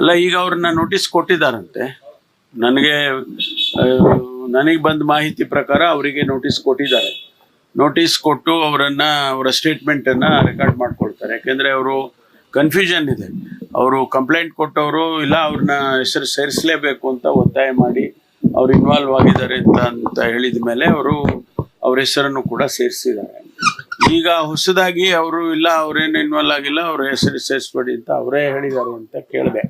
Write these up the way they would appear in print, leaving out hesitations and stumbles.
ಅಲ್ಲ, ಈಗ ಅವ್ರನ್ನ ನೋಟಿಸ್ ಕೊಟ್ಟಿದ್ದಾರಂತೆ. ನನಗೆ ಬಂದ ಮಾಹಿತಿ ಪ್ರಕಾರ ಅವರಿಗೆ ನೋಟಿಸ್ ಕೊಟ್ಟಿದ್ದಾರೆ. ನೋಟಿಸ್ ಕೊಟ್ಟು ಅವರ ಸ್ಟೇಟ್ಮೆಂಟನ್ನು ರೆಕಾರ್ಡ್ ಮಾಡ್ಕೊಳ್ತಾರೆ. ಯಾಕೆಂದರೆ ಅವರು ಕನ್ಫ್ಯೂಷನ್ ಇದೆ. ಅವರು ಕಂಪ್ಲೇಂಟ್ ಕೊಟ್ಟವರು ಇಲ್ಲ ಅವ್ರನ್ನ ಹೆಸರು ಸೇರಿಸಲೇಬೇಕು ಅಂತ ಒತ್ತಾಯ ಮಾಡಿ ಅವ್ರು ಇನ್ವಾಲ್ವ್ ಆಗಿದ್ದಾರೆ ಅಂತ ಹೇಳಿದ ಮೇಲೆ ಅವ್ರ ಹೆಸರನ್ನು ಕೂಡ ಸೇರಿಸಿದ್ದಾರೆ. ಈಗ ಹೊಸದಾಗಿ ಅವರು ಇಲ್ಲ ಅವರೇನು ಇನ್ವಾಲ್ವ್ ಆಗಿಲ್ಲ, ಅವ್ರ ಹೆಸರು ಸೇರಿಸ್ಬೇಡಿ ಅಂತ ಅವರೇ ಹೇಳಿದ್ದಾರೆ ಅಂತ ಕೇಳಿದೆ.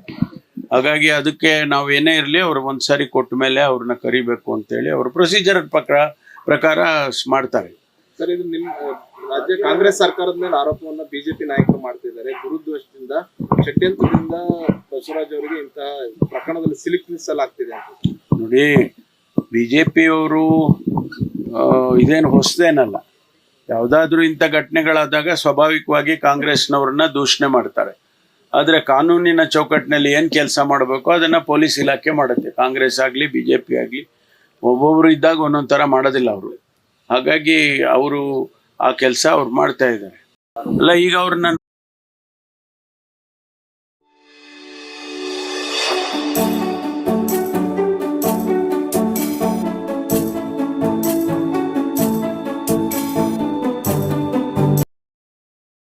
ಹಾಗಾಗಿ ಅದಕ್ಕೆ ನಾವು ಏನೇ ಇರಲಿ ಅವ್ರು ಒಂದ್ಸಾರಿ ಕೊಟ್ಟ ಮೇಲೆ ಅವ್ರನ್ನ ಕರಿಬೇಕು ಅಂತೇಳಿ ಅವ್ರ ಪ್ರೊಸೀಜರ್ ಪ್ರಕಾರ ಮಾಡ್ತಾರೆ. ಸರ್, ಇದು ನಿಮ್ಮ ರಾಜ್ಯ ಕಾಂಗ್ರೆಸ್ ಸರ್ಕಾರದ ಮೇಲೆ ಆರೋಪವನ್ನ ಬಿಜೆಪಿ ನಾಯಕರು ಮಾಡ್ತಿದ್ದಾರೆ. ದುರುದ್ದೇಶದಿಂದ, ಷಡ್ಯಂತ್ರದಿಂದ ಬಸವರಾಜ್ ಅವರಿಗೆ ಇಂತಹ ಪ್ರಕರಣದಲ್ಲಿ ಸಿಲುಕಿಸಲಾಗ್ತಿದೆ ಅಂತ. ನೋಡಿ, ಬಿಜೆಪಿಯವರು ಇದೇನು ಹೊಸದೇನಲ್ಲ. ಯಾವುದಾದ್ರೂ ಇಂಥ ಘಟನೆಗಳಾದಾಗ ಸ್ವಾಭಾವಿಕವಾಗಿ ಕಾಂಗ್ರೆಸ್ನವ್ರನ್ನ ದೂಷಣೆ ಮಾಡ್ತಾರೆ. ಆದರೆ ಕಾನೂನಿನ ಚೌಕಟ್ಟಿನಲ್ಲಿ ಏನು ಕೆಲಸ ಮಾಡಬೇಕು ಅದನ್ನು ಪೊಲೀಸ್ ಇಲಾಖೆ ಮಾಡುತ್ತೆ. ಕಾಂಗ್ರೆಸ್ ಆಗಲಿ ಬಿಜೆಪಿ ಆಗಲಿ ಒಬ್ಬೊಬ್ರು ಇದ್ದಾಗ ಒಂದೊಂದು ಥರ ಮಾಡೋದಿಲ್ಲ ಅವರು. ಹಾಗಾಗಿ ಅವರು ಆ ಕೆಲಸ ಅವ್ರು ಮಾಡ್ತಾ ಇದ್ದಾರೆ. ಅಲ್ಲ, ಈಗ ಅವ್ರನ್ನ